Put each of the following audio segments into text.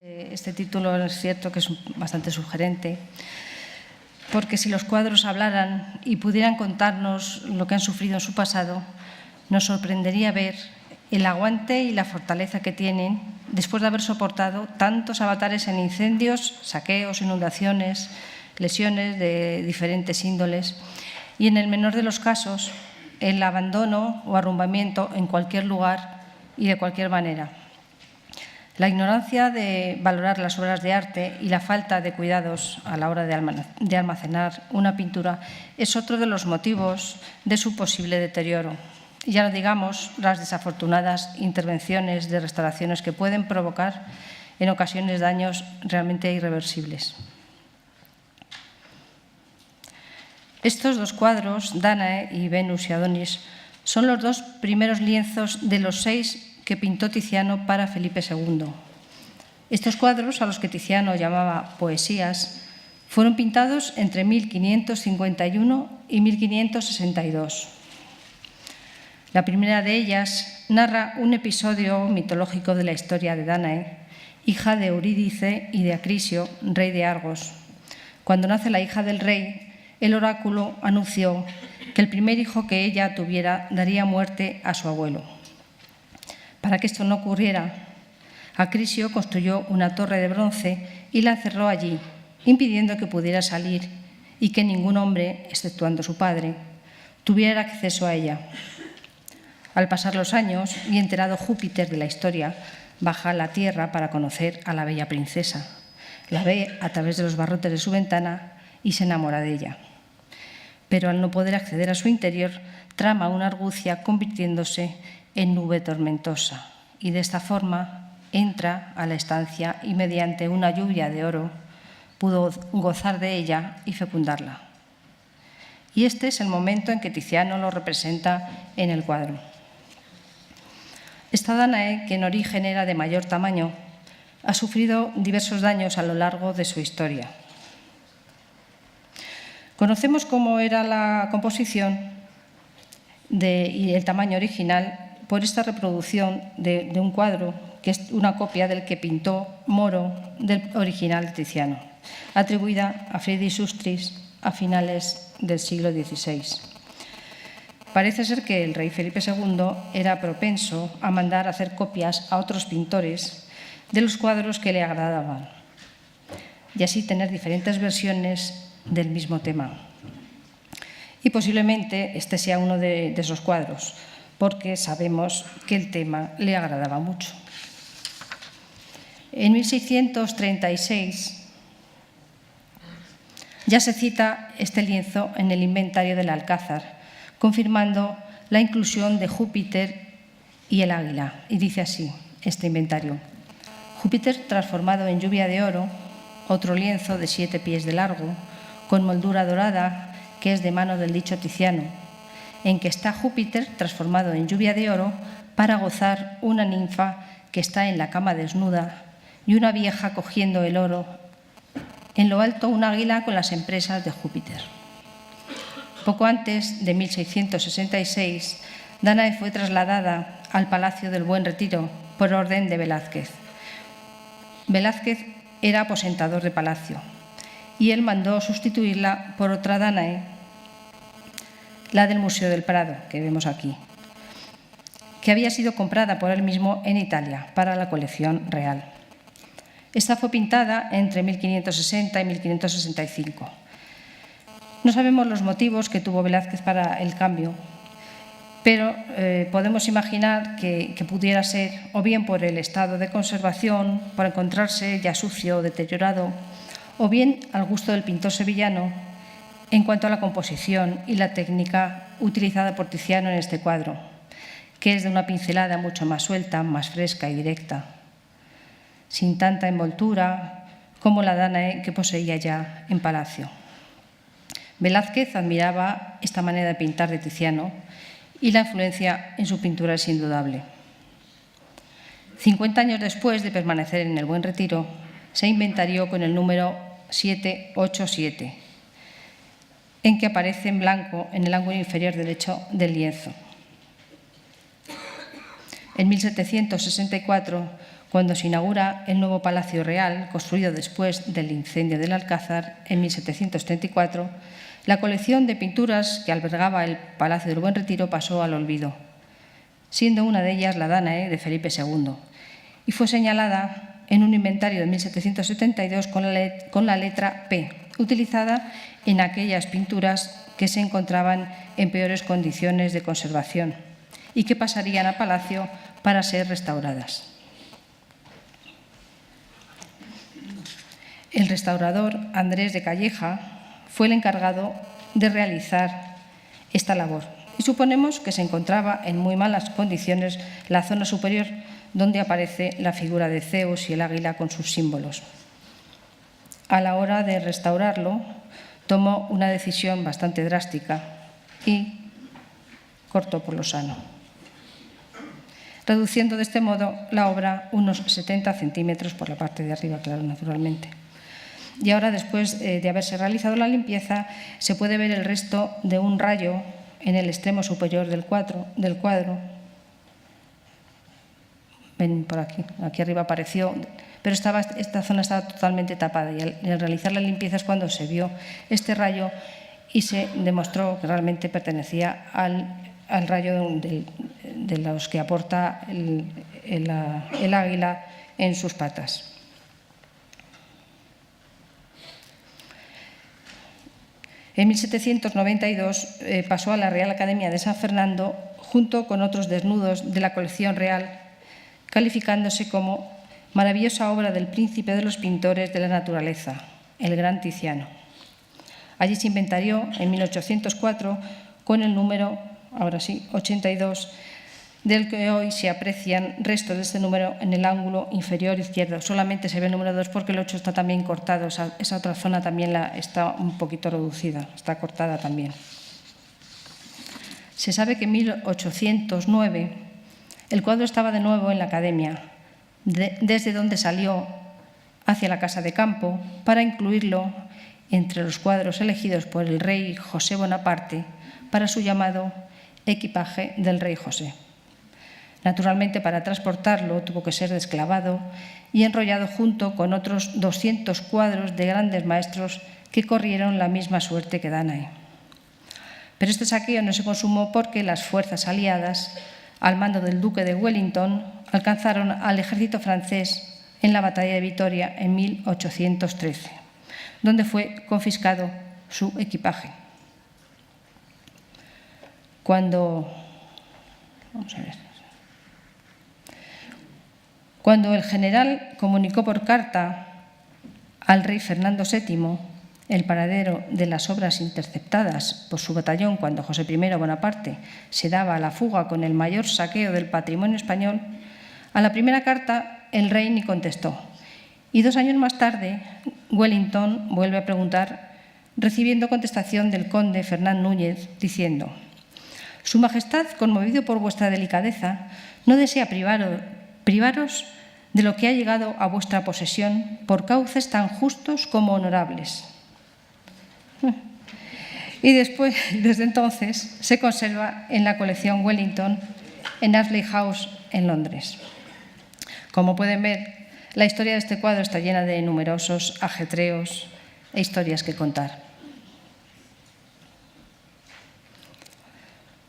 Este título es cierto que es bastante sugerente, porque si los cuadros hablaran y pudieran contarnos lo que han sufrido en su pasado, nos sorprendería ver el aguante y la fortaleza que tienen después de haber soportado tantos avatares en incendios, saqueos, inundaciones, lesiones de diferentes índoles y, en el menor de los casos, el abandono o arrumbamiento en cualquier lugar y de cualquier manera. La ignorancia de valorar las obras de arte y la falta de cuidados a la hora de almacenar una pintura es otro de los motivos de su posible deterioro. Y ya no digamos las desafortunadas intervenciones de restauraciones que pueden provocar en ocasiones daños realmente irreversibles. Estos dos cuadros, Dánae y Venus y Adonis, son los dos primeros lienzos de los 6 que pintó Tiziano para Felipe II. Estos cuadros, a los que Tiziano llamaba poesías, fueron pintados entre 1551 y 1562. La primera de ellas narra un episodio mitológico de la historia de Dánae, hija de Eurídice y de Acrisio, rey de Argos. Cuando nace la hija del rey, el oráculo anunció que el primer hijo que ella tuviera daría muerte a su abuelo. Para que esto no ocurriera, Acrisio construyó una torre de bronce y la encerró allí, impidiendo que pudiera salir y que ningún hombre, exceptuando su padre, tuviera acceso a ella. Al pasar los años y enterado Júpiter de la historia, baja a la tierra para conocer a la bella princesa. La ve a través de los barrotes de su ventana y se enamora de ella. Pero al no poder acceder a su interior, trama una argucia convirtiéndose en nube tormentosa, y de esta forma entra a la estancia y mediante una lluvia de oro pudo gozar de ella y fecundarla. Y este es el momento en que Tiziano lo representa en el cuadro. Esta Dánae, que en origen era de mayor tamaño, ha sufrido diversos daños a lo largo de su historia. Conocemos cómo era la composición y el tamaño original por esta reproducción de un cuadro, que es una copia del que pintó Moro del original de Tiziano, atribuida a Friedrich Sustris a finales del siglo XVI. Parece ser que el rey Felipe II era propenso a mandar hacer copias a otros pintores de los cuadros que le agradaban y así tener diferentes versiones del mismo tema. Y posiblemente este sea uno de esos cuadros, porque sabemos que el tema le agradaba mucho. En 1636 ya se cita este lienzo en el inventario del Alcázar, confirmando la inclusión de Júpiter y el águila. Y dice así este inventario: Júpiter transformado en lluvia de oro, otro lienzo de 7 pies de largo, con moldura dorada, que es de mano del dicho Tiziano, en que está Júpiter transformado en lluvia de oro para gozar una ninfa que está en la cama desnuda y una vieja cogiendo el oro, en lo alto un águila con las empresas de Júpiter. Poco antes de 1666, Dánae fue trasladada al Palacio del Buen Retiro por orden de Velázquez. Velázquez era aposentador de palacio y él mandó sustituirla por otra Dánae, la del Museo del Prado, que vemos aquí, que había sido comprada por él mismo en Italia para la colección real. Esta fue pintada entre 1560 y 1565. No sabemos los motivos que tuvo Velázquez para el cambio, pero podemos imaginar que pudiera ser o bien por el estado de conservación, por encontrarse ya sucio o deteriorado, o bien al gusto del pintor sevillano en cuanto a la composición y la técnica utilizada por Tiziano en este cuadro, que es de una pincelada mucho más suelta, más fresca y directa, sin tanta envoltura como la Dánae que poseía ya en palacio. Velázquez admiraba esta manera de pintar de Tiziano y la influencia en su pintura es indudable. 50 años después de permanecer en el Buen Retiro, se inventarió con el número 787, en que aparece en blanco en el ángulo inferior derecho del lienzo. En 1764, cuando se inaugura el nuevo Palacio Real, construido después del incendio del Alcázar en 1734, la colección de pinturas que albergaba el Palacio del Buen Retiro pasó al olvido, siendo una de ellas la Danae de Felipe II, y fue señalada en un inventario de 1772 con la letra P, utilizada en aquellas pinturas que se encontraban en peores condiciones de conservación y que pasarían a Palacio para ser restauradas. El restaurador Andrés de Calleja fue el encargado de realizar esta labor y suponemos que se encontraba en muy malas condiciones la zona superior donde aparece la figura de Zeus y el águila con sus símbolos. A la hora de restaurarlo, tomó una decisión bastante drástica y cortó por lo sano, reduciendo de este modo la obra unos 70 centímetros por la parte de arriba, claro, naturalmente. Y ahora, después de haberse realizado la limpieza, se puede ver el resto de un rayo en el extremo superior del cuadro. Ven por aquí, aquí arriba apareció, pero esta zona estaba totalmente tapada y al realizar la limpieza es cuando se vio este rayo y se demostró que realmente pertenecía al rayo de los que aporta el águila en sus patas. En 1792 pasó a la Real Academia de San Fernando junto con otros desnudos de la colección real, calificándose como maravillosa obra del príncipe de los pintores de la naturaleza, el gran Tiziano. Allí se inventarió en 1804 con el número, ahora sí, 82, del que hoy se aprecian restos de este número en el ángulo inferior izquierdo. Solamente se ve el número 2 porque el 8 está también cortado, esa otra zona también está un poquito reducida, está cortada también. Se sabe que en 1809 el cuadro estaba de nuevo en la Academia, desde donde salió hacia la Casa de Campo para incluirlo entre los cuadros elegidos por el rey José Bonaparte para su llamado equipaje del rey José. Naturalmente, para transportarlo tuvo que ser desclavado y enrollado junto con otros 200 cuadros de grandes maestros que corrieron la misma suerte que Danae. Pero este saqueo no se consumó porque las fuerzas aliadas, al mando del duque de Wellington, alcanzaron al ejército francés en la batalla de Vitoria en 1813, donde fue confiscado su equipaje. Cuando el general comunicó por carta al rey Fernando VII el paradero de las obras interceptadas por su batallón cuando José I Bonaparte se daba a la fuga con el mayor saqueo del patrimonio español, a la primera carta el rey ni contestó. Y 2 años más tarde, Wellington vuelve a preguntar, recibiendo contestación del conde Fernán Núñez, diciendo: «Su Majestad, conmovido por vuestra delicadeza, no desea privaros de lo que ha llegado a vuestra posesión por cauces tan justos como honorables». Y desde entonces, se conserva en la colección Wellington en Ashley House, en Londres. Como pueden ver, la historia de este cuadro está llena de numerosos ajetreos e historias que contar.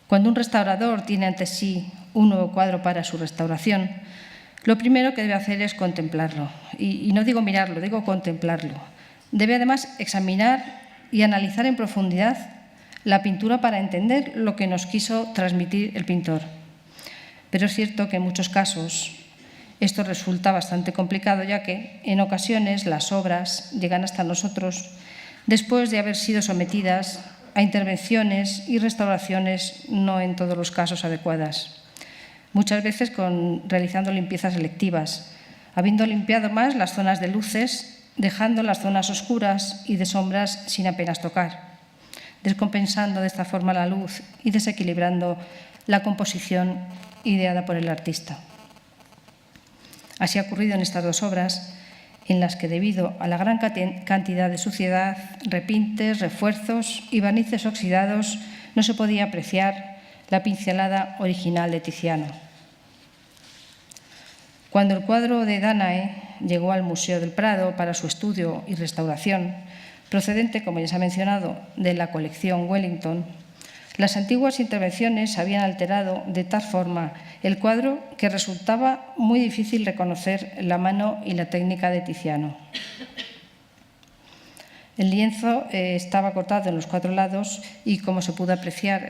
Cuando un restaurador tiene ante sí un nuevo cuadro para su restauración, lo primero que debe hacer es contemplarlo. Y no digo mirarlo, digo contemplarlo. Debe además examinar y analizar en profundidad la pintura para entender lo que nos quiso transmitir el pintor. Pero es cierto que en muchos casos esto resulta bastante complicado, ya que en ocasiones las obras llegan hasta nosotros después de haber sido sometidas a intervenciones y restauraciones no en todos los casos adecuadas. Muchas veces realizando limpiezas selectivas, habiendo limpiado más las zonas de luces, dejando las zonas oscuras y de sombras sin apenas tocar, descompensando de esta forma la luz y desequilibrando la composición ideada por el artista. Así ha ocurrido en estas 2 obras, en las que debido a la gran cantidad de suciedad, repintes, refuerzos y barnices oxidados, no se podía apreciar la pincelada original de Tiziano. Cuando el cuadro de Danae llegó al Museo del Prado para su estudio y restauración, procedente, como ya se ha mencionado, de la colección Wellington, las antiguas intervenciones habían alterado de tal forma el cuadro que resultaba muy difícil reconocer la mano y la técnica de Tiziano. El lienzo estaba cortado en los 4 lados y, como se pudo apreciar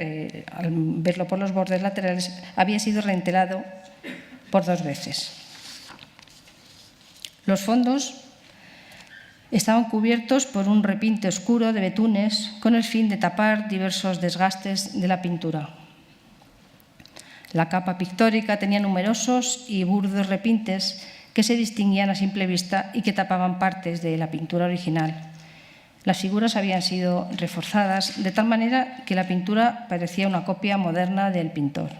al verlo por los bordes laterales, había sido reentelado por 2 veces. Los fondos estaban cubiertos por un repinte oscuro de betunes con el fin de tapar diversos desgastes de la pintura. La capa pictórica tenía numerosos y burdos repintes que se distinguían a simple vista y que tapaban partes de la pintura original. Las figuras habían sido reforzadas de tal manera que la pintura parecía una copia moderna del pintor.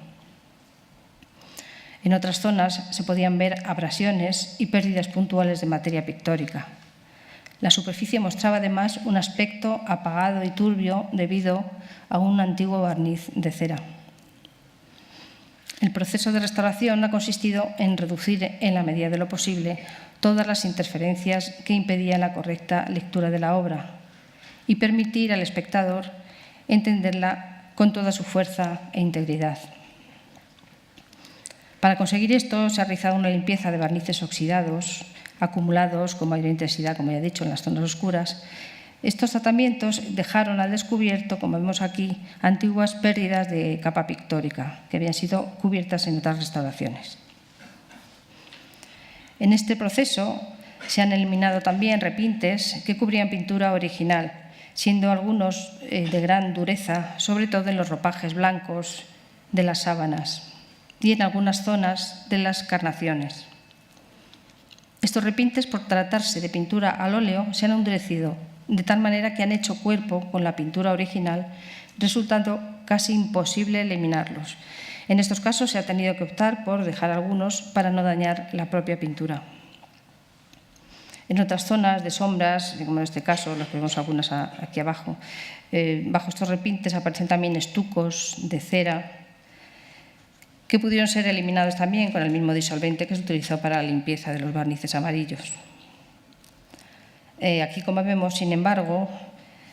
En otras zonas se podían ver abrasiones y pérdidas puntuales de materia pictórica. La superficie mostraba además un aspecto apagado y turbio debido a un antiguo barniz de cera. El proceso de restauración ha consistido en reducir, en la medida de lo posible, todas las interferencias que impedían la correcta lectura de la obra y permitir al espectador entenderla con toda su fuerza e integridad. Para conseguir esto, se ha realizado una limpieza de barnices oxidados, acumulados con mayor intensidad, como ya he dicho, en las zonas oscuras. Estos tratamientos dejaron al descubierto, como vemos aquí, antiguas pérdidas de capa pictórica que habían sido cubiertas en otras restauraciones. En este proceso se han eliminado también repintes que cubrían pintura original, siendo algunos de gran dureza, sobre todo en los ropajes blancos de las sábanas y en algunas zonas de las carnaciones. Estos repintes, por tratarse de pintura al óleo, se han endurecido de tal manera que han hecho cuerpo con la pintura original, resultando casi imposible eliminarlos. En estos casos se ha tenido que optar por dejar algunos para no dañar la propia pintura. En otras zonas de sombras, como en este caso, los que vemos algunas aquí abajo, bajo estos repintes aparecen también estucos de cera que pudieron ser eliminados también con el mismo disolvente que se utilizó para la limpieza de los barnices amarillos. Aquí, como vemos, sin embargo,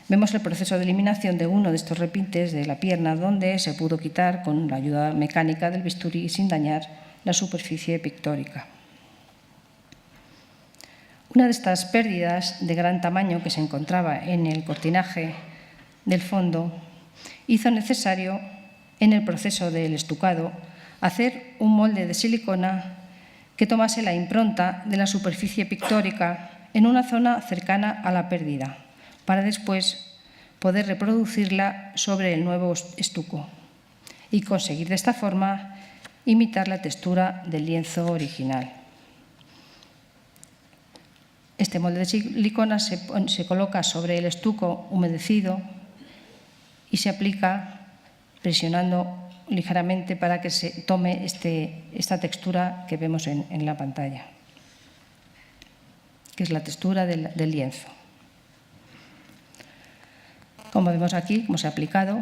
vemos el proceso de eliminación de uno de estos repintes de la pierna, donde se pudo quitar con la ayuda mecánica del bisturí sin dañar la superficie pictórica. Una de estas pérdidas de gran tamaño que se encontraba en el cortinaje del fondo hizo necesario, en el proceso del estucado, hacer un molde de silicona que tomase la impronta de la superficie pictórica en una zona cercana a la pérdida, para después poder reproducirla sobre el nuevo estuco y conseguir de esta forma imitar la textura del lienzo original. Este molde de silicona se coloca sobre el estuco humedecido y se aplica presionando ligeramente para que se tome esta textura que vemos en la pantalla, que es la textura del lienzo. Como vemos aquí, cómo se ha aplicado.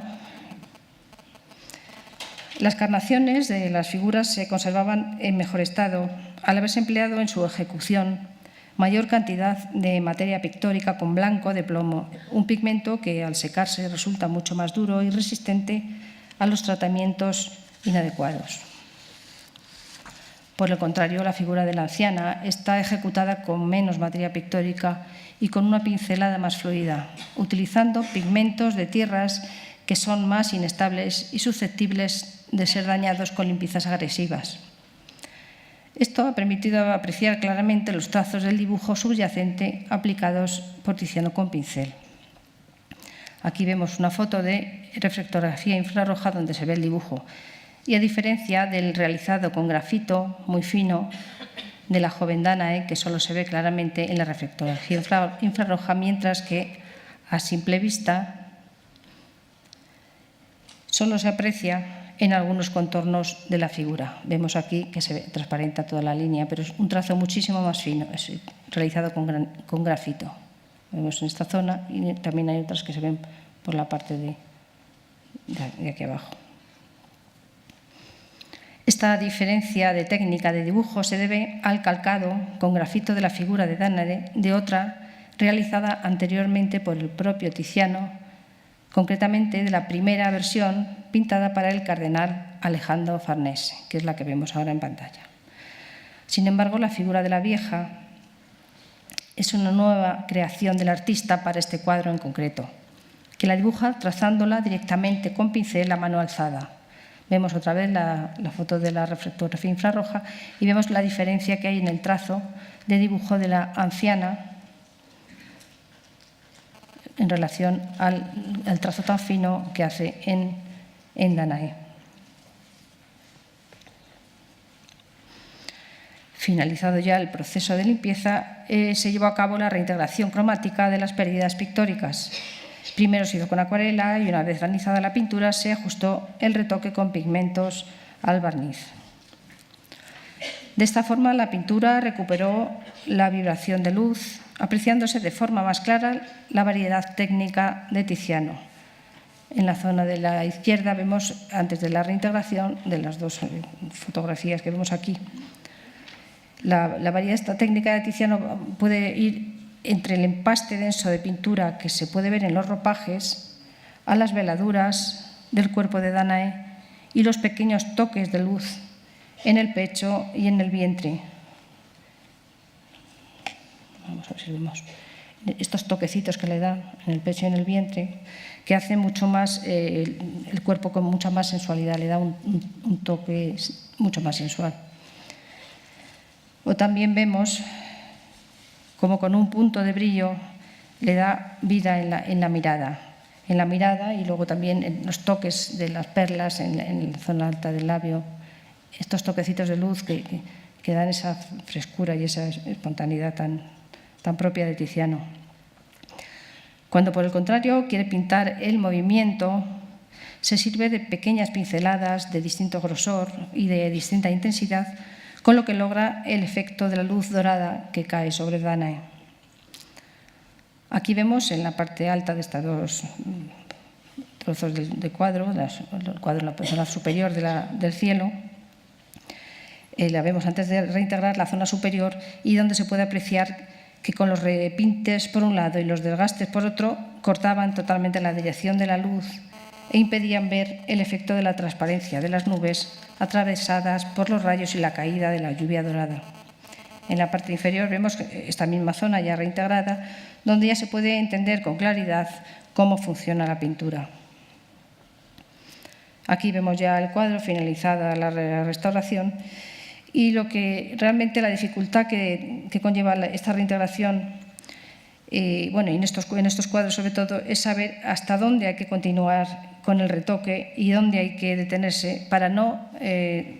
Las carnaciones de las figuras se conservaban en mejor estado al haberse empleado en su ejecución mayor cantidad de materia pictórica con blanco de plomo, un pigmento que al secarse resulta mucho más duro y resistente a los tratamientos inadecuados. Por el contrario, la figura de la anciana está ejecutada con menos materia pictórica y con una pincelada más fluida, utilizando pigmentos de tierras que son más inestables y susceptibles de ser dañados con limpiezas agresivas. Esto ha permitido apreciar claramente los trazos del dibujo subyacente aplicados por Tiziano con pincel. Aquí vemos una foto de reflectografía infrarroja donde se ve el dibujo. Y a diferencia del realizado con grafito muy fino de la joven Danae, que solo se ve claramente en la reflectografía infrarroja, mientras que a simple vista solo se aprecia en algunos contornos de la figura. Vemos aquí que se transparenta toda la línea, pero es un trazo muchísimo más fino, es realizado con grafito. Vemos en esta zona y también hay otras que se ven por la parte de aquí abajo. Esta Esta diferencia de técnica de dibujo se debe al calcado con grafito de la figura de Danae de otra realizada anteriormente por el propio Tiziano, concretamente de la primera versión pintada para el cardenal Alejandro Farnese, que es la que vemos ahora en pantalla. Sin embargo, la figura de la vieja es una nueva creación del artista para este cuadro en concreto, que la dibuja trazándola directamente con pincel a mano alzada. Vemos otra vez la foto de la reflectografía infrarroja y vemos la diferencia que hay en el trazo de dibujo de la anciana en relación al trazo tan fino que hace en Danae. Finalizado ya el proceso de limpieza, se llevó a cabo la reintegración cromática de las pérdidas pictóricas. Primero se hizo con acuarela y una vez realizada la pintura se ajustó el retoque con pigmentos al barniz. De esta forma la pintura recuperó la vibración de luz, apreciándose de forma más clara la variedad técnica de Tiziano. En la zona de la izquierda vemos, antes de la reintegración, de las dos fotografías que vemos aquí, la variedad esta técnica de Tiziano puede ir entre el empaste denso de pintura que se puede ver en los ropajes a las veladuras del cuerpo de Danae y los pequeños toques de luz en el pecho y en el vientre. Vamos a ver si vemos estos toquecitos que le dan en el pecho y en el vientre, que hacen mucho más el cuerpo con mucha más sensualidad, le da un toque mucho más sensual. O también vemos como con un punto de brillo le da vida en la mirada y luego también en los toques de las perlas en la zona alta del labio, estos toquecitos de luz que dan esa frescura y esa espontaneidad tan propia de Tiziano. Cuando, por el contrario, quiere pintar el movimiento, se sirve de pequeñas pinceladas de distinto grosor y de distinta intensidad, con lo que logra el efecto de la luz dorada que cae sobre Danae. Aquí vemos en la parte alta de estos dos trozos de cuadro, el cuadro en la zona superior del cielo, la vemos antes de reintegrar la zona superior y donde se puede apreciar que con los repintes por un lado y los desgastes por otro cortaban totalmente la dirección de la luz e impedían ver el efecto de la transparencia de las nubes atravesadas por los rayos y la caída de la lluvia dorada. En la parte inferior vemos esta misma zona ya reintegrada, donde ya se puede entender con claridad cómo funciona la pintura. Aquí vemos ya el cuadro, finalizada la restauración, y lo que realmente la dificultad que conlleva esta reintegración, y en estos cuadros sobre todo, es saber hasta dónde hay que continuar con el retoque y dónde hay que detenerse para no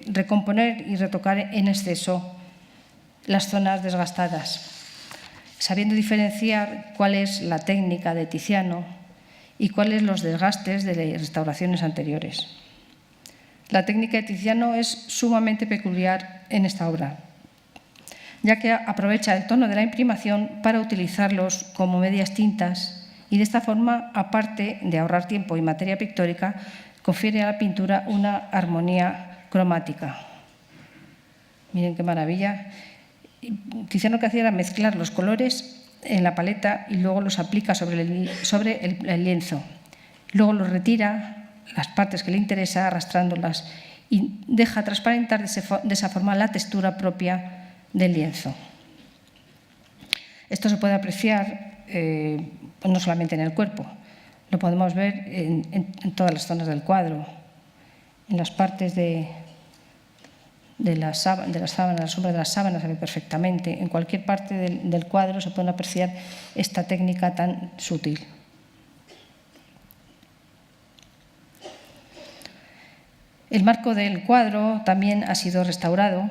recomponer y retocar en exceso las zonas desgastadas, sabiendo diferenciar cuál es la técnica de Tiziano y cuáles los desgastes de restauraciones anteriores. La técnica de Tiziano es sumamente peculiar en esta obra, ya que aprovecha el tono de la imprimación para utilizarlos como medias tintas y de esta forma, aparte de ahorrar tiempo y materia pictórica, confiere a la pintura una armonía cromática. Miren qué maravilla. Tiziano lo que hacía era mezclar los colores en la paleta y luego los aplica sobre el lienzo. Luego los retira las partes que le interesa arrastrándolas y deja transparentar de esa forma la textura propia del lienzo. Esto se puede apreciar no solamente en el cuerpo, lo podemos ver en todas las zonas del cuadro, en las partes de las sábanas, la sombra de las sábanas se ve perfectamente. En cualquier parte del cuadro se puede apreciar esta técnica tan sutil. El marco del cuadro también ha sido restaurado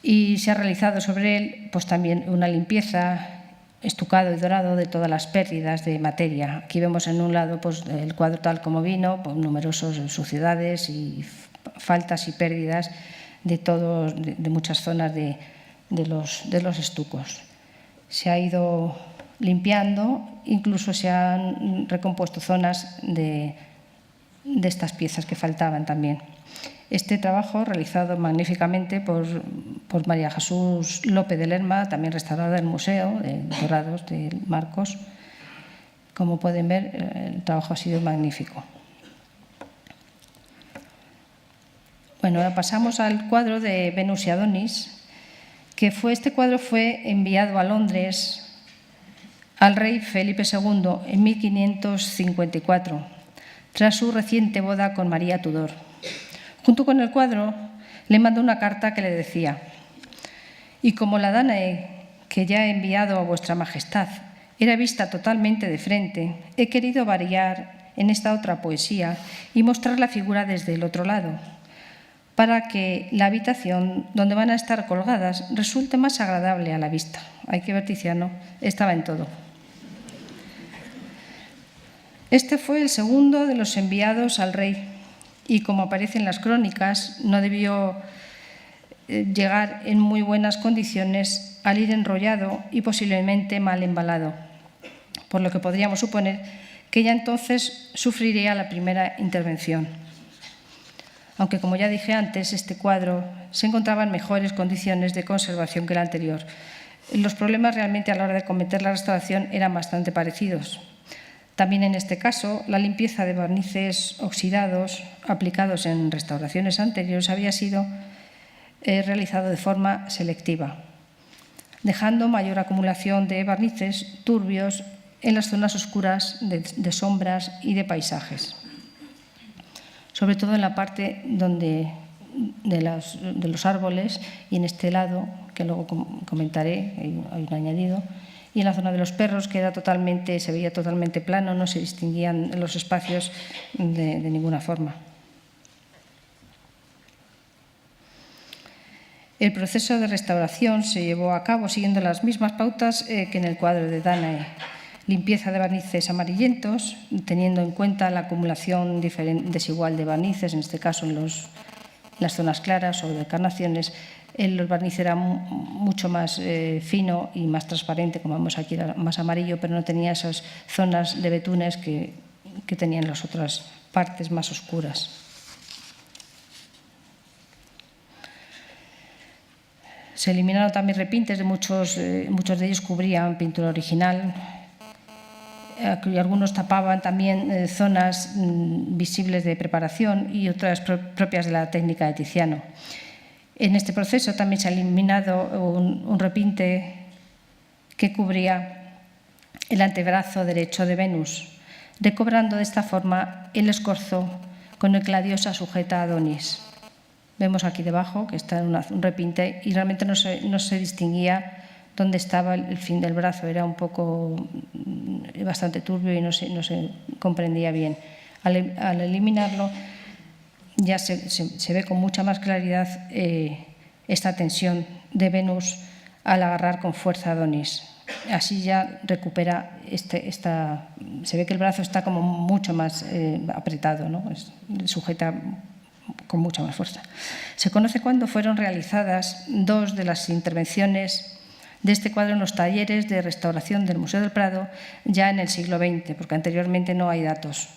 y se ha realizado sobre él también una limpieza, estucado y dorado de todas las pérdidas de materia. Aquí vemos en un lado el cuadro tal como vino, numerosas suciedades y faltas y pérdidas de muchas zonas de los estucos. Se ha ido limpiando, incluso se han recompuesto zonas de estas piezas que faltaban también. Este trabajo, realizado magníficamente por María Jesús López de Lerma, también restaurada del Museo de Dorados de Marcos. Como pueden ver, el trabajo ha sido magnífico. Bueno, ahora pasamos al cuadro de Venus y Adonis, que este cuadro fue enviado a Londres al rey Felipe II en 1554, tras su reciente boda con María Tudor. Junto con el cuadro le mandó una carta que le decía: «Y como la Danae que ya he enviado a vuestra majestad era vista totalmente de frente, he querido variar en esta otra poesía y mostrar la figura desde el otro lado, para que la habitación donde van a estar colgadas resulte más agradable a la vista». Hay que ver, Tiziano, estaba en todo. Este fue el segundo de los enviados al rey y, como aparece en las crónicas, no debió llegar en muy buenas condiciones al ir enrollado y posiblemente mal embalado, por lo que podríamos suponer que ya entonces sufriría la primera intervención. Aunque, como ya dije antes, este cuadro se encontraba en mejores condiciones de conservación que el anterior. Los problemas realmente a la hora de cometer la restauración eran bastante parecidos. También en este caso, la limpieza de barnices oxidados aplicados en restauraciones anteriores había sido realizado de forma selectiva, dejando mayor acumulación de barnices turbios en las zonas oscuras de sombras y de paisajes, sobre todo en la parte de los árboles y en este lado, que luego comentaré, hay un añadido, y en la zona de los perros, que se veía totalmente plano, no se distinguían los espacios de ninguna forma. El proceso de restauración se llevó a cabo siguiendo las mismas pautas que en el cuadro de Danae. Limpieza de barnices amarillentos, teniendo en cuenta la acumulación desigual de barnices, en este caso en las zonas claras o de carnaciones. El barniz era mucho más fino y más transparente, como vemos aquí, era más amarillo, pero no tenía esas zonas de betunes que tenían las otras partes más oscuras. Se eliminaron también repintes, muchos de ellos cubrían pintura original, y algunos tapaban también zonas visibles de preparación y otras propias de la técnica de Tiziano. En este proceso también se ha eliminado un repinte que cubría el antebrazo derecho de Venus, recobrando de esta forma el escorzo con el que la diosa sujeta a Adonis. Vemos aquí debajo que está un repinte y realmente no se distinguía dónde estaba el fin del brazo, era un poco bastante turbio y no se comprendía bien. Al eliminarlo, ya se ve con mucha más claridad esta tensión de Venus al agarrar con fuerza a Adonis. Así ya recupera se ve que el brazo está como mucho más apretado, ¿no? Sujeta con mucha más fuerza. Se conoce cuándo fueron realizadas dos de las intervenciones de este cuadro en los talleres de restauración del Museo del Prado ya en el siglo XX, porque anteriormente no hay datos.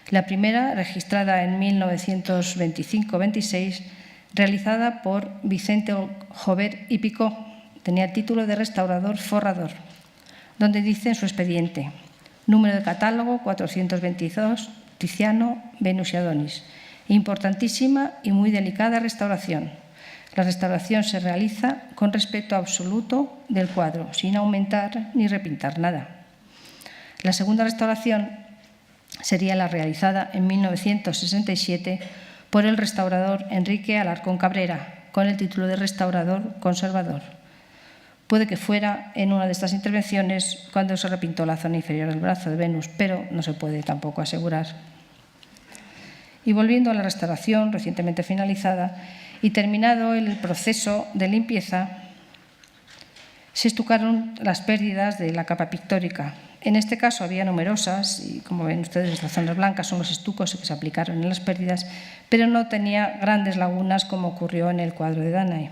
La primera, registrada en 1925-26, realizada por Vicente Jover y Picó, tenía el título de restaurador forrador, donde dice en su expediente: número de catálogo 422, Tiziano, Venus y Adonis. Importantísima y muy delicada restauración. La restauración se realiza con respeto absoluto del cuadro, sin aumentar ni repintar nada. La segunda restauración sería la realizada en 1967 por el restaurador Enrique Alarcón Cabrera, con el título de restaurador conservador. Puede que fuera en una de estas intervenciones cuando se repintó la zona inferior del brazo de Venus, pero no se puede tampoco asegurar. Y volviendo a la restauración recientemente finalizada y terminado el proceso de limpieza, se estucaron las pérdidas de la capa pictórica. En este caso había numerosas, y como ven ustedes, las zonas blancas son los estucos que se aplicaron en las pérdidas, pero no tenía grandes lagunas como ocurrió en el cuadro de Danae.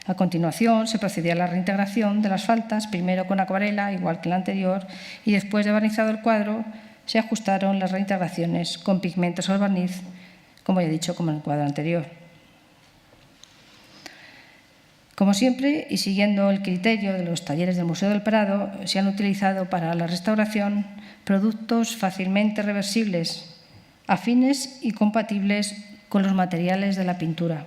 A continuación, se procedía a la reintegración de las faltas, primero con acuarela, igual que la anterior, y después de barnizado el cuadro, se ajustaron las reintegraciones con pigmentos al barniz, como ya he dicho, como en el cuadro anterior. Como siempre, y siguiendo el criterio de los talleres del Museo del Prado, se han utilizado para la restauración productos fácilmente reversibles, afines y compatibles con los materiales de la pintura.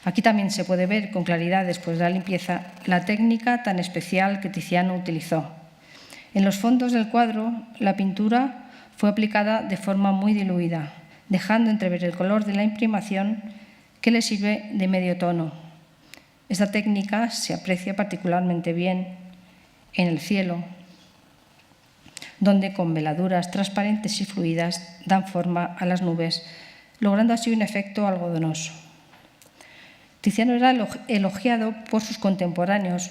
Aquí también se puede ver con claridad, después de la limpieza, la técnica tan especial que Tiziano utilizó. En los fondos del cuadro, la pintura fue aplicada de forma muy diluida, dejando entrever el color de la imprimación que le sirve de medio tono. Esta técnica se aprecia particularmente bien en el cielo, donde con veladuras transparentes y fluidas dan forma a las nubes, logrando así un efecto algodonoso. Tiziano era elogiado por sus contemporáneos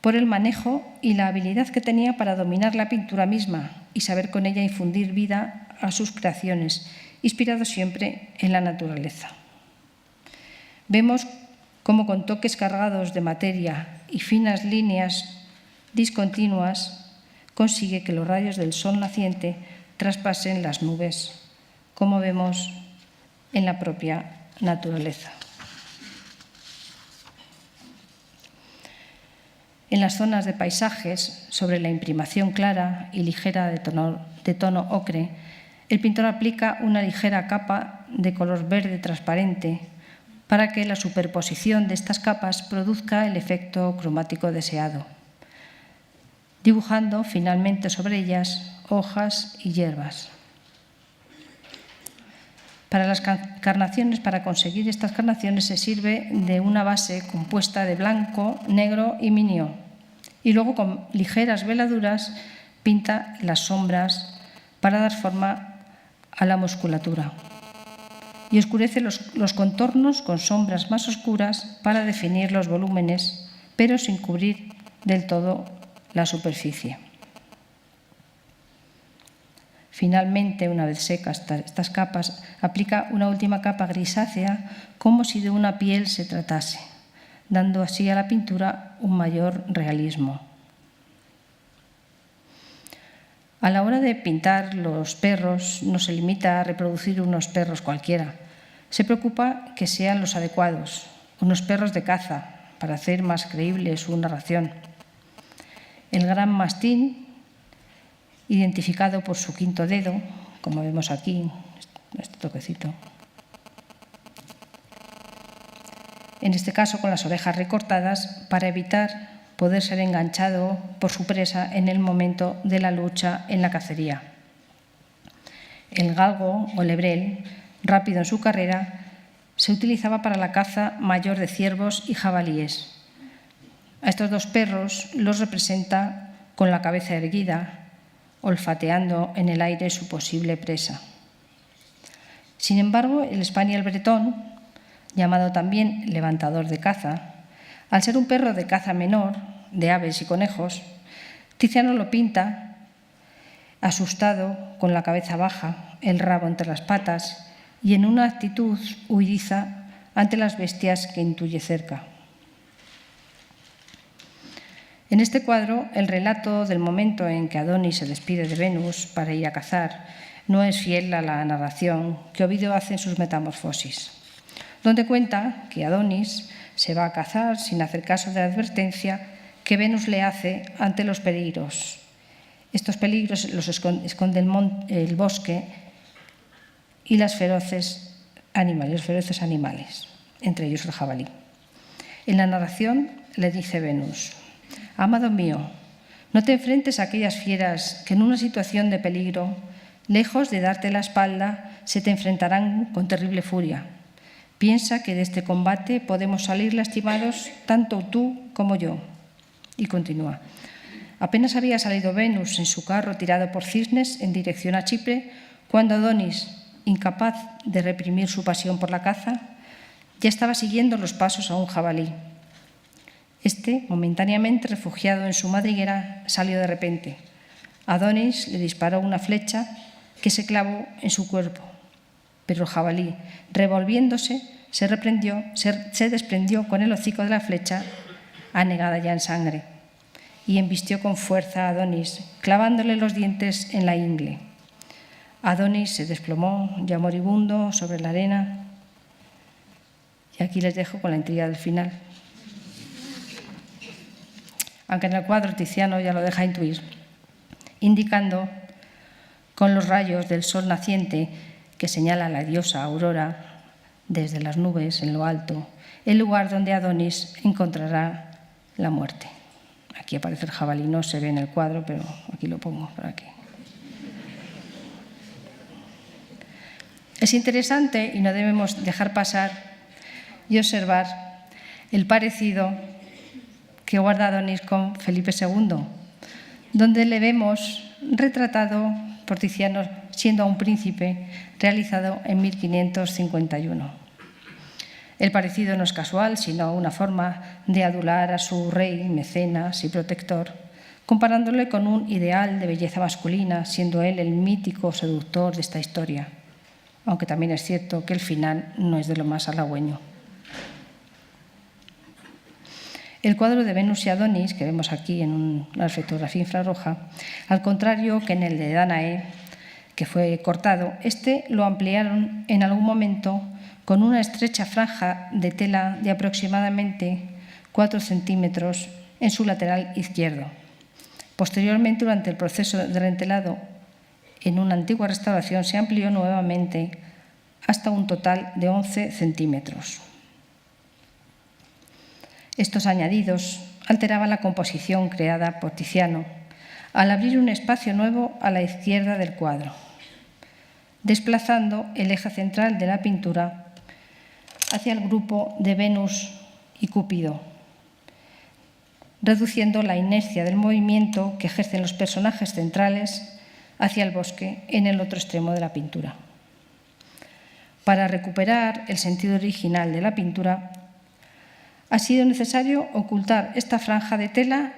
por el manejo y la habilidad que tenía para dominar la pintura misma y saber con ella infundir vida a sus creaciones, inspirado siempre en la naturaleza. Vemos cómo con toques cargados de materia y finas líneas discontinuas consigue que los rayos del sol naciente traspasen las nubes, como vemos en la propia naturaleza. En las zonas de paisajes, sobre la imprimación clara y ligera de tono ocre, el pintor aplica una ligera capa de color verde transparente para que la superposición de estas capas produzca el efecto cromático deseado, dibujando finalmente sobre ellas hojas y hierbas. Para conseguir estas carnaciones se sirve de una base compuesta de blanco, negro y minio, y luego con ligeras veladuras pinta las sombras para dar forma a la musculatura y oscurece los contornos con sombras más oscuras para definir los volúmenes, pero sin cubrir del todo la superficie. Finalmente, una vez secas estas capas, aplica una última capa grisácea como si de una piel se tratase, dando así a la pintura un mayor realismo. A la hora de pintar los perros, no se limita a reproducir unos perros cualquiera. Se preocupa que sean los adecuados, unos perros de caza, para hacer más creíble su narración. El gran mastín, identificado por su quinto dedo, como vemos aquí, este toquecito. En este caso, con las orejas recortadas, para evitar poder ser enganchado por su presa en el momento de la lucha en la cacería. El galgo o lebrel, rápido en su carrera, se utilizaba para la caza mayor de ciervos y jabalíes. A estos dos perros los representa con la cabeza erguida, olfateando en el aire su posible presa. Sin embargo, el spaniel bretón, llamado también levantador de caza, al ser un perro de caza menor, de aves y conejos, Tiziano lo pinta asustado, con la cabeza baja, el rabo entre las patas y en una actitud huidiza ante las bestias que intuye cerca. En este cuadro, el relato del momento en que Adonis se despide de Venus para ir a cazar no es fiel a la narración que Ovidio hace en sus Metamorfosis, donde cuenta que Adonis se va a cazar sin hacer caso de la advertencia que Venus le hace ante los peligros. Estos peligros los esconde el bosque y los feroces animales, entre ellos el jabalí. En la narración le dice Venus: «Amado mío, no te enfrentes a aquellas fieras que en una situación de peligro, lejos de darte la espalda, se te enfrentarán con terrible furia. Piensa que de este combate podemos salir lastimados tanto tú como yo». Y continúa: «Apenas había salido Venus en su carro tirado por cisnes en dirección a Chipre, cuando Adonis, incapaz de reprimir su pasión por la caza, ya estaba siguiendo los pasos a un jabalí. Este, momentáneamente refugiado en su madriguera, salió de repente. Adonis le disparó una flecha que se clavó en su cuerpo, pero el jabalí, revolviéndose, se desprendió con el hocico de la flecha, anegada ya en sangre, y embistió con fuerza a Adonis, clavándole los dientes en la ingle. Adonis se desplomó ya moribundo sobre la arena. Y aquí les dejo con la intriga del final. Aunque en el cuadro Tiziano ya lo deja intuir, indicando con los rayos del sol naciente que señala la diosa Aurora desde las nubes en lo alto, el lugar donde Adonis encontrará la muerte. Aquí aparece el jabalí, no se ve en el cuadro, pero aquí lo pongo por aquí. Es interesante y no debemos dejar pasar y observar el parecido que guarda Adonis con Felipe II, donde le vemos retratado por Tiziano siendo un príncipe, realizado en 1551. El parecido no es casual, sino una forma de adular a su rey, mecenas y protector, comparándole con un ideal de belleza masculina, siendo él el mítico seductor de esta historia, aunque también es cierto que el final no es de lo más halagüeño. El cuadro de Venus y Adonis, que vemos aquí en una fotografía infrarroja, al contrario que en el de Danae, que fue cortado, este lo ampliaron en algún momento con una estrecha franja de tela de aproximadamente 4 centímetros en su lateral izquierdo. Posteriormente, durante el proceso de rentelado en una antigua restauración, se amplió nuevamente hasta un total de 11 centímetros. Estos añadidos alteraban la composición creada por Tiziano al abrir un espacio nuevo a la izquierda del cuadro, desplazando el eje central de la pintura hacia el grupo de Venus y Cúpido, reduciendo la inercia del movimiento que ejercen los personajes centrales hacia el bosque en el otro extremo de la pintura. Para recuperar el sentido original de la pintura, ha sido necesario ocultar esta franja de tela,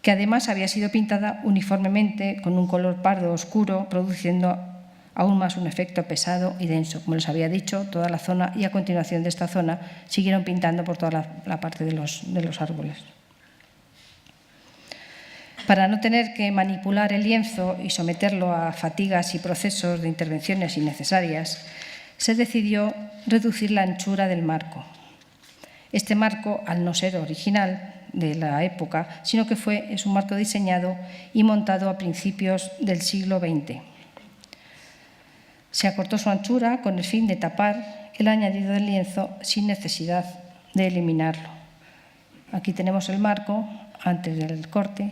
que además había sido pintada uniformemente con un color pardo oscuro, produciendo aún más un efecto pesado y denso. Como les había dicho, toda la zona, y a continuación de esta zona siguieron pintando por toda la parte de los árboles. Para no tener que manipular el lienzo y someterlo a fatigas y procesos de intervenciones innecesarias, se decidió reducir la anchura del marco. Este marco, al no ser original de la época, sino que es un marco diseñado y montado a principios del siglo XX. Se acortó su anchura con el fin de tapar el añadido del lienzo sin necesidad de eliminarlo. Aquí tenemos el marco antes del corte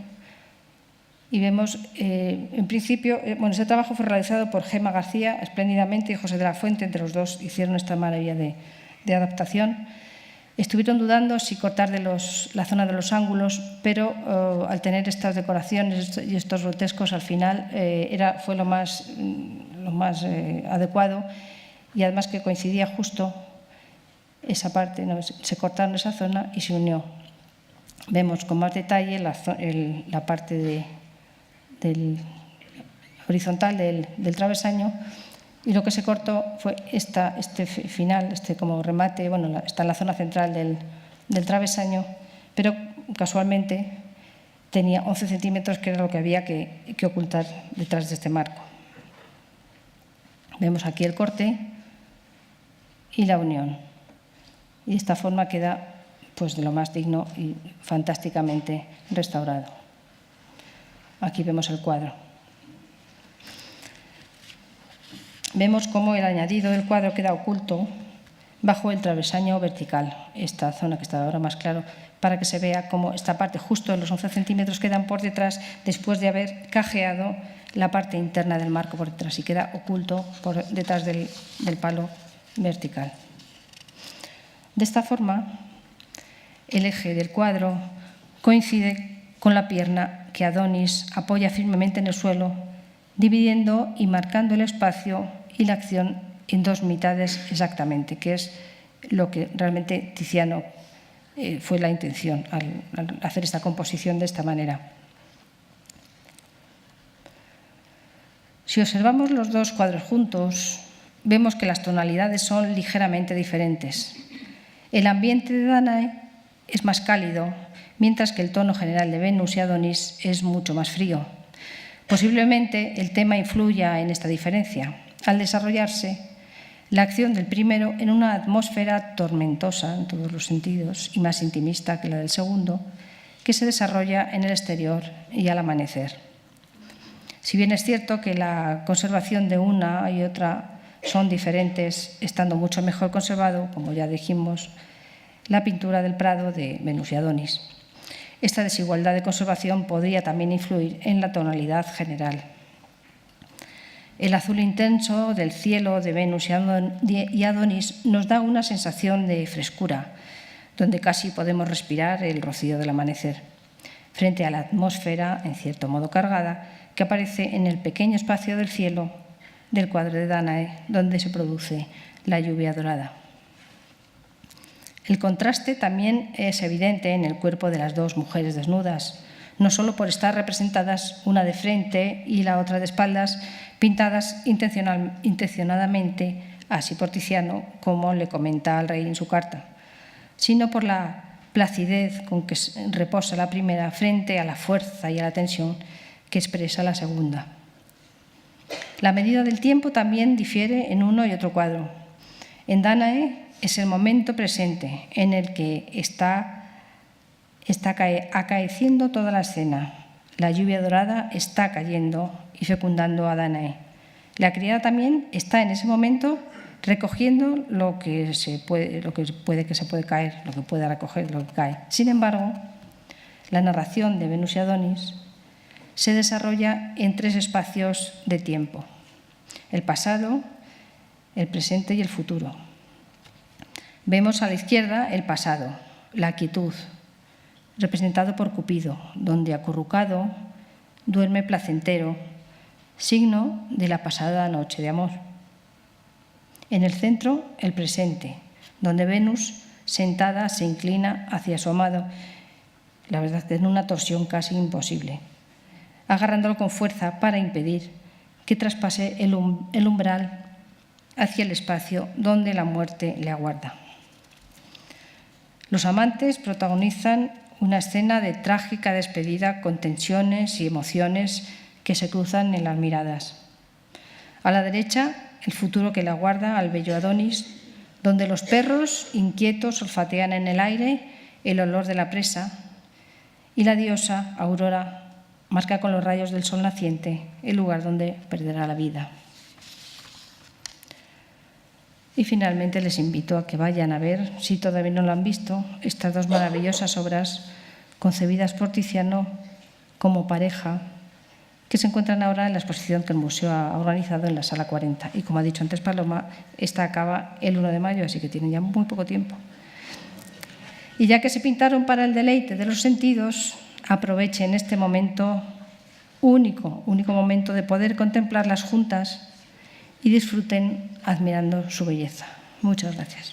y vemos, en principio, este trabajo fue realizado por Gemma García espléndidamente y José de la Fuente. Entre los dos hicieron esta maravilla de adaptación. Estuvieron dudando si cortar la zona de los ángulos, pero al tener estas decoraciones y estos grotescos, al final fue lo más adecuado, y además que coincidía justo esa parte, ¿no? Se cortaron esa zona y se unió. Vemos con más detalle la parte del horizontal del travesaño. Y lo que se cortó fue este final, como remate, está en la zona central del travesaño, pero casualmente tenía 11 centímetros, que era lo que había que ocultar detrás de este marco. Vemos aquí el corte y la unión. Y de esta forma queda de lo más digno y fantásticamente restaurado. Aquí vemos el cuadro. Vemos cómo el añadido del cuadro queda oculto bajo el travesaño vertical, esta zona que está ahora más claro, para que se vea cómo esta parte, justo de los 11 centímetros, quedan por detrás después de haber cajeado la parte interna del marco por detrás, y queda oculto por detrás del palo vertical. De esta forma, el eje del cuadro coincide con la pierna que Adonis apoya firmemente en el suelo, dividiendo y marcando el espacio y la acción en dos mitades exactamente, que es lo que realmente Tiziano fue la intención al hacer esta composición de esta manera. Si observamos los dos cuadros juntos, vemos que las tonalidades son ligeramente diferentes. El ambiente de Danae es más cálido, mientras que el tono general de Venus y Adonis es mucho más frío. Posiblemente el tema influya en esta diferencia, al desarrollarse la acción del primero en una atmósfera tormentosa en todos los sentidos y más intimista que la del segundo, que se desarrolla en el exterior y al amanecer. Si bien es cierto que la conservación de una y otra son diferentes, estando mucho mejor conservado, como ya dijimos, la pintura del Prado de Venus y Adonis. Esta desigualdad de conservación podría también influir en la tonalidad general. El azul intenso del cielo de Venus y Adonis nos da una sensación de frescura, donde casi podemos respirar el rocío del amanecer, frente a la atmósfera, en cierto modo cargada, que aparece en el pequeño espacio del cielo del cuadro de Danae, donde se produce la lluvia dorada. El contraste también es evidente en el cuerpo de las dos mujeres desnudas, no solo por estar representadas una de frente y la otra de espaldas, pintadas intencionadamente, así por Tiziano, como le comenta al rey en su carta, sino por la placidez con que reposa la primera frente a la fuerza y a la tensión que expresa la segunda. La medida del tiempo también difiere en uno y otro cuadro. En Danae es el momento presente en el que está acaeciendo toda la escena. La lluvia dorada está cayendo y fecundando a Danae. La criada también está en ese momento recogiendo lo que puede caer, lo que puede recoger, lo que cae. Sin embargo, la narración de Venus y Adonis se desarrolla en tres espacios de tiempo: el pasado, el presente y el futuro. Vemos a la izquierda el pasado, la quietud, representado por Cupido, donde acurrucado duerme placentero, signo de la pasada noche de amor. En el centro, el presente, donde Venus, sentada, se inclina hacia su amado, la verdad que en una torsión casi imposible, agarrándolo con fuerza para impedir que traspase el umbral hacia el espacio donde la muerte le aguarda. Los amantes protagonizan una escena de trágica despedida con tensiones y emociones que se cruzan en las miradas. A la derecha, el futuro que le aguarda al bello Adonis, donde los perros inquietos olfatean en el aire el olor de la presa, y la diosa Aurora marca con los rayos del sol naciente el lugar donde perderá la vida. Y finalmente les invito a que vayan a ver, si todavía no lo han visto, estas dos maravillosas obras concebidas por Tiziano como pareja, que se encuentran ahora en la exposición que el museo ha organizado en la Sala 40. Y como ha dicho antes Paloma, esta acaba el 1 de mayo, así que tienen ya muy poco tiempo. Y ya que se pintaron para el deleite de los sentidos, aprovechen este momento único momento de poder contemplarlas juntas y disfruten admirando su belleza. Muchas gracias.